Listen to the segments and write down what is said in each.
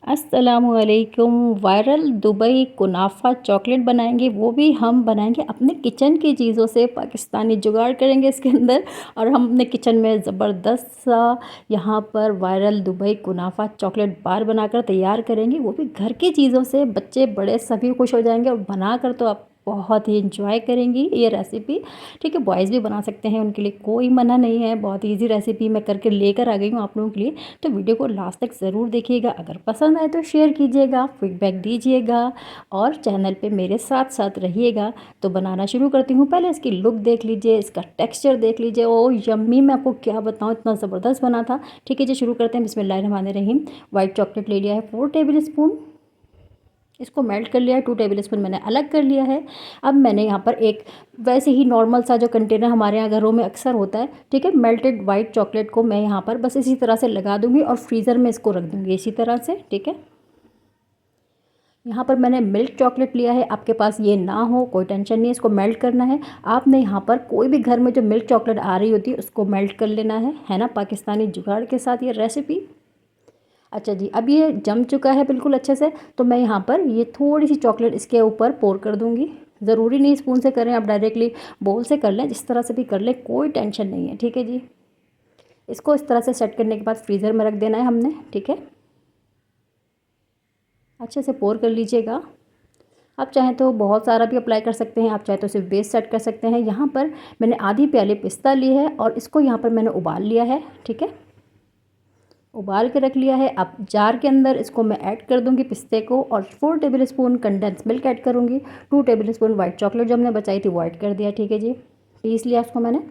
अस्सलामुअलैकुम। Viral Dubai कुनाफा chocolate बनाएंगे, वो भी हम बनाएंगे अपने किचन की चीज़ों से। पाकिस्तानी जुगाड़ करेंगे इसके अंदर और हम अपने किचन में ज़बरदस्त सा यहाँ पर वायरल दुबई कुनाफा चॉकलेट बार बनाकर तैयार करेंगे, वो भी घर की चीज़ों से। बच्चे बड़े सभी खुश हो जाएंगे और बनाकर तो आप बहुत ही इंजॉय करेंगी ये रेसिपी। ठीक है, बॉयज़ भी बना सकते हैं, उनके लिए कोई मना नहीं है। बहुत इजी रेसिपी मैं करके लेकर आ गई हूँ आप लोगों के लिए, तो वीडियो को लास्ट तक ज़रूर देखिएगा। अगर पसंद आए तो शेयर कीजिएगा, फीडबैक दीजिएगा और चैनल पे मेरे साथ साथ रहिएगा। तो बनाना शुरू करती हूँ। पहले इसकी लुक देख लीजिए, इसका टेक्स्चर देख लीजिए। ओ यम्मी, मैं आपको क्या बताऊँ, इतना ज़बरदस्त बना था। ठीक है जी, शुरू करते हैं। बिस्मिल्लाहिर्रहमानिर्रहीम। वाइट चॉकलेट ले लिया है 4 टेबल स्पून, इसको मेल्ट कर लिया है। 2 टेबल स्पून मैंने अलग कर लिया है। अब मैंने यहाँ पर एक वैसे ही नॉर्मल सा जो कंटेनर हमारे यहाँ घरों में अक्सर होता है, ठीक है, मेल्टेड वाइट चॉकलेट को मैं यहाँ पर बस इसी तरह से लगा दूँगी और फ्रीज़र में इसको रख दूँगी इसी तरह से। ठीक है, यहाँ पर मैंने मिल्क चॉकलेट लिया है। आपके पास ये ना हो कोई टेंशन नहीं, इसको मेल्ट करना है आपने। यहाँ पर कोई भी घर में जो मिल्क चॉकलेट आ रही होती है उसको मेल्ट कर लेना है ना, पाकिस्तानी जुगाड़ के साथ ये रेसिपी। अच्छा जी, अब ये जम चुका है बिल्कुल अच्छे से, तो मैं यहाँ पर ये थोड़ी सी चॉकलेट इसके ऊपर पोर कर दूँगी। ज़रूरी नहीं स्पून से करें, आप डायरेक्टली बोल से कर लें, जिस तरह से भी कर लें, कोई टेंशन नहीं है। ठीक है जी, इसको इस तरह से सेट करने के बाद फ्रीज़र में रख देना है हमने। ठीक है, अच्छे से पोर कर लीजिएगा। आप चाहें तो बहुत सारा भी अप्लाई कर सकते हैं, आप चाहे तो सिर्फ बेस सेट कर सकते हैं। यहाँ पर मैंने आधी प्याली पिस्ता ली है और इसको यहाँ पर मैंने उबाल लिया है। ठीक है, उबाल के रख लिया है। अब जार के अंदर इसको मैं ऐड कर दूंगी पिस्ते को और 4 table spoon condense milk add करूंगी। 2 टेबल स्पून वाइट चॉकलेट जो हमने बचाई थी वो ऐड कर दिया। ठीक है जी, पीस लिया उसको मैंने।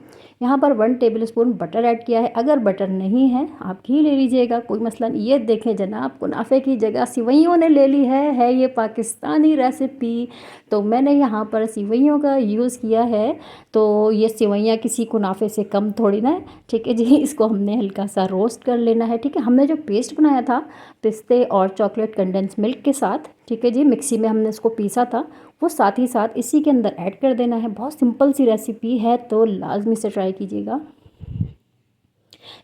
यहाँ पर 1 टेबल स्पून बटर ऐड किया है। अगर बटर नहीं है आप घी ले लीजिएगा, कोई मसला नहीं। ये देखें जनाब, कुनाफे की जगह सिवैयों ने ले ली है ये पाकिस्तानी रेसिपी। तो मैंने यहाँ पर सिवैयों का यूज़ किया है, तो ये सिवैयाँ किसी कुनाफे से कम थोड़ी ना है। ठीक है जी, इसको हमने हल्का सा रोस्ट कर लेना है। ठीक है, हमने जो पेस्ट बनाया था पिस्ते और चॉकलेट कंडेंस मिल्क के साथ, ठीक है जी, मिक्सी में हमने इसको पीसा था, वो साथ ही साथ इसी के अंदर ऐड कर देना है। बहुत सिंपल सी रेसिपी है, तो लाजमी से ट्राई कीजिएगा।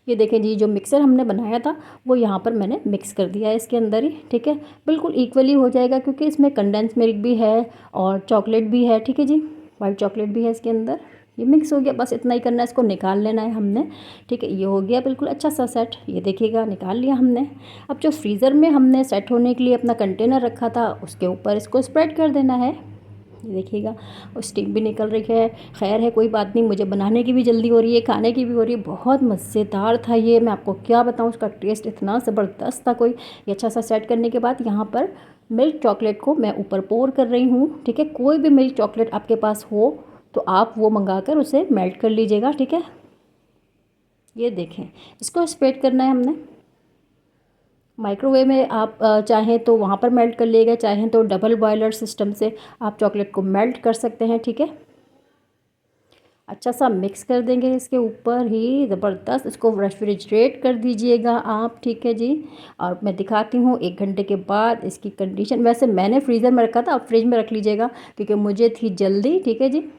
ये देखें जी, जो मिक्सर हमने बनाया था वो यहाँ पर मैंने मिक्स कर दिया है इसके अंदर ही। ठीक है, बिल्कुल इक्वली हो जाएगा क्योंकि इसमें कंडेंस मिल्क भी है और चॉकलेट भी है। ठीक है जी, वाइट चॉकलेट भी है इसके अंदर। ये मिक्स हो गया, बस इतना ही करना है, इसको निकाल लेना है हमने। ठीक है, ये हो गया बिल्कुल अच्छा सा सेट। ये देखिएगा, निकाल लिया हमने। अब जो फ्रीज़र में हमने सेट होने के लिए अपना कंटेनर रखा था उसके ऊपर इसको स्प्रेड कर देना है। ये देखिएगा, और स्टीम भी निकल रही है। खैर है, कोई बात नहीं, मुझे बनाने की भी जल्दी हो रही है, खाने की भी हो रही है। बहुत मज़ेदार था ये, मैं आपको क्या बताऊँ, उसका टेस्ट इतना ज़बरदस्त था कोई। ये अच्छा सा सेट करने के बाद यहाँ पर मिल्क चॉकलेट को मैं ऊपर पोर कर रही हूँ। ठीक है, कोई भी मिल्क चॉकलेट आपके पास हो तो आप वो मंगा कर उसे मेल्ट कर लीजिएगा। ठीक है, ये देखें, इसको स्प्रेड करना है हमने। माइक्रोवेव में आप चाहें तो वहाँ पर मेल्ट कर लिएगा, चाहें तो डबल बॉयलर सिस्टम से आप चॉकलेट को मेल्ट कर सकते हैं। ठीक है, अच्छा सा मिक्स कर देंगे इसके ऊपर ही, ज़बरदस्त। इसको रेफ्रिजरेट कर दीजिएगा आप। ठीक है जी, और मैं दिखाती हूँ 1 घंटे के बाद इसकी कंडीशन। वैसे मैंने फ्रीज़र में रखा था, आप फ्रिज में रख लीजिएगा क्योंकि मुझे थी जल्दी। ठीक है जी,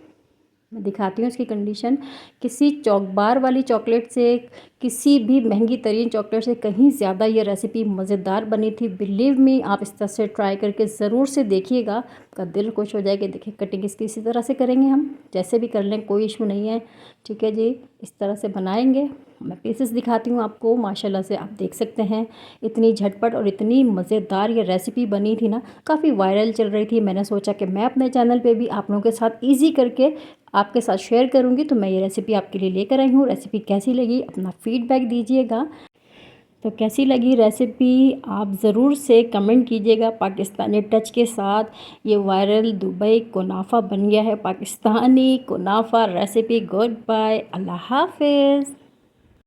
मैं दिखाती हूँ इसकी कंडीशन। किसी चॉकबार वाली चॉकलेट से, किसी भी महंगी तरीन चॉकलेट से कहीं ज़्यादा ये रेसिपी मज़ेदार बनी थी। बिलीव मी, आप इस तरह से ट्राई करके ज़रूर से देखिएगा, आपका दिल खुश हो जाएगा। देखिए, कटिंग इसकी इसी तरह से करेंगे हम, जैसे भी कर लें, कोई इशू नहीं है। ठीक है जी, इस तरह से बनाएंगे। मैं पीसेस दिखाती हूँ आपको, माशाल्लाह से आप देख सकते हैं इतनी झटपट और इतनी मज़ेदार ये रेसिपी बनी थी ना, काफ़ी वायरल चल रही थी। मैंने सोचा कि मैं अपने चैनल पे भी आप लोगों के साथ ईजी करके आपके साथ शेयर करूंगी, तो मैं ये रेसिपी आपके लिए लेकर आई हूँ। रेसिपी कैसी लगी अपना फीडबैक दीजिएगा। तो कैसी लगी रेसिपी आप ज़रूर से कमेंट कीजिएगा पाकिस्तानी टच के साथ। ये वायरल दुबई कुनाफा बन गया है, पाकिस्तानी कुनाफा रेसिपी। गुड बाय, अल्लाह हाफिज़।